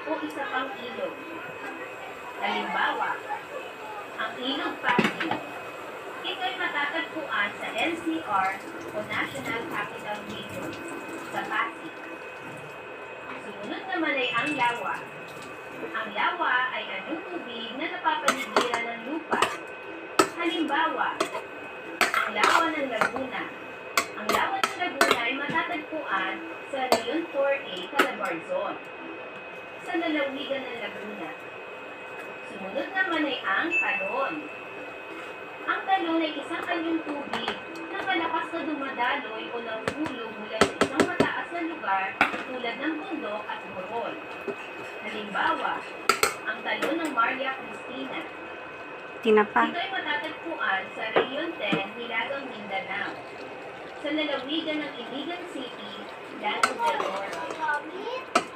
o isa pang ilog. Halimbawa, ang ilog Pasig. Ito'y matatagpuan sa NCR o National Capital Region sa Pasig. Sumunod naman ay ang lawa. Ang lawa ay anong tubig na napapaligiran ng lupa. Halimbawa, ang lawa ng Laguna. Ang lawa ng Laguna ay matatagpuan sa Region 4A, Calabarzon, sa lalawigan ng Laguna. Sumunod naman ay ang talon. Ang talon ay isang anyong tubig na malakas na dumadaloy o nahulog mula sa isang mataas na lugar tulad ng bundok at burol. Halimbawa, ang talon ng Maria Cristina. Tinapa. Ito ay matatagpuan sa Region 10, Hilagang Mindanao, sa lalawigan ng Iligan City, Lanao del Norte.